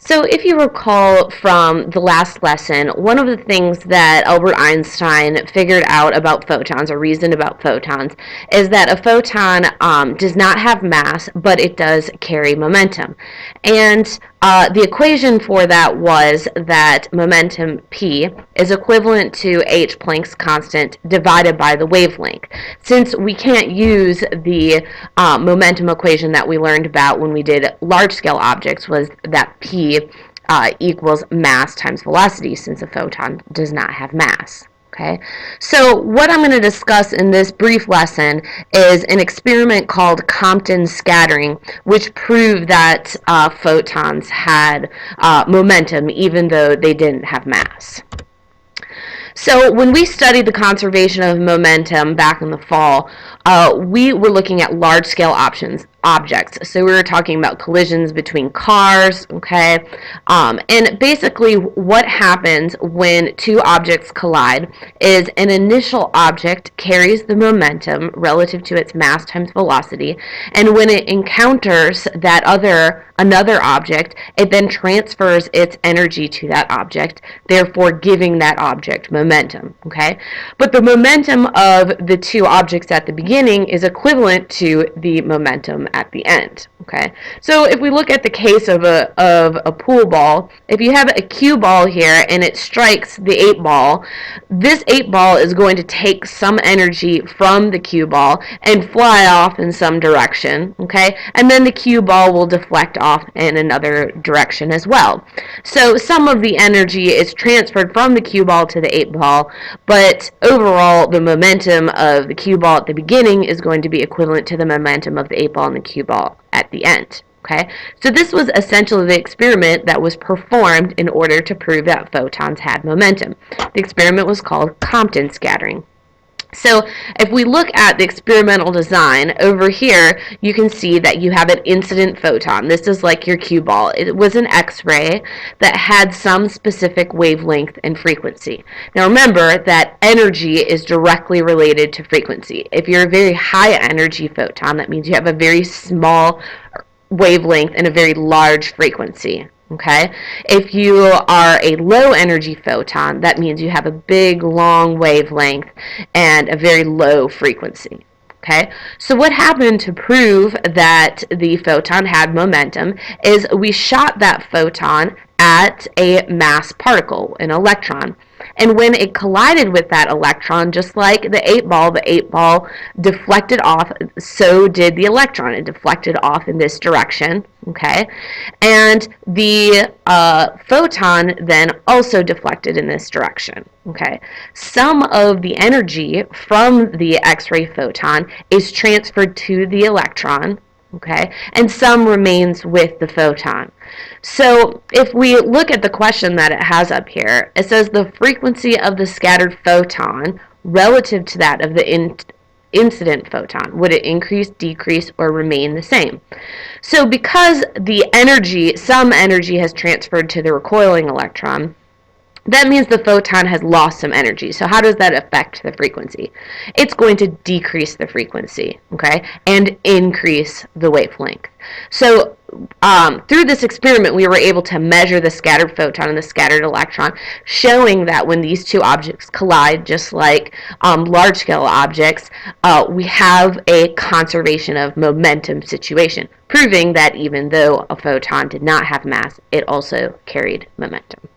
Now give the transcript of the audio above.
So if you recall from the last lesson, one of the things that Albert Einstein figured out about photons, or reasoned about photons, is that a photon does not have mass, but it does carry momentum. And the equation for that was that momentum p is equivalent to h Planck's constant divided by the wavelength. Since we can't use the momentum equation that we learned about when we did large-scale objects, was that p equals mass times velocity, since a photon does not have mass. Okay, so what I'm going to discuss in this brief lesson is an experiment called Compton Scattering, which proved that photons had momentum even though they didn't have mass. So when we studied the conservation of momentum back in the fall, we were looking at large-scale objects. So we were talking about collisions between cars, okay? And basically what happens when two objects collide is an initial object carries the momentum relative to its mass times velocity, and when it encounters another object, it then transfers its energy to that object, therefore giving that object momentum, okay? But the momentum of the two objects at the beginning is equivalent to the momentum at the end, okay? So if we look at the case of a pool ball, if you have a cue ball here and it strikes the 8-ball, this 8-ball is going to take some energy from the cue ball and fly off in some direction, okay? And then the cue ball will deflect off in another direction as well. So some of the energy is transferred from the cue ball to the 8-ball, but overall the momentum of the cue ball at the beginning is going to be equivalent to the momentum of the 8-ball and the cue ball at the end. Okay, so this was essentially the experiment that was performed in order to prove that photons had momentum. The experiment was called Compton scattering. So if we look at the experimental design, over here you can see that you have an incident photon. This is like your cue ball. It was an X-ray that had some specific wavelength and frequency. Now remember that energy is directly related to frequency. If you're a very high energy photon, that means you have a very small wavelength and a very large frequency. Okay, if you are a low energy photon, that means you have a big long wavelength and a very low frequency. Okay, so what happened to prove that the photon had momentum is we shot that photon at a mass particle, an electron. And when it collided with that electron, just like the 8-ball deflected off, so did the electron. It deflected off in this direction, okay? And the photon then also deflected in this direction, okay? Some of the energy from the X-ray photon is transferred to the electron, okay, and some remains with the photon. So if we look at the question that it has up here, it says the frequency of the scattered photon relative to that of the incident photon. Would it increase, decrease, or remain the same? So because some energy has transferred to the recoiling electron, that means the photon has lost some energy. So how does that affect the frequency? It's going to decrease the frequency, okay, and increase the wavelength. So through this experiment, we were able to measure the scattered photon and the scattered electron, showing that when these two objects collide, just like large-scale objects, we have a conservation of momentum situation, proving that even though a photon did not have mass, it also carried momentum.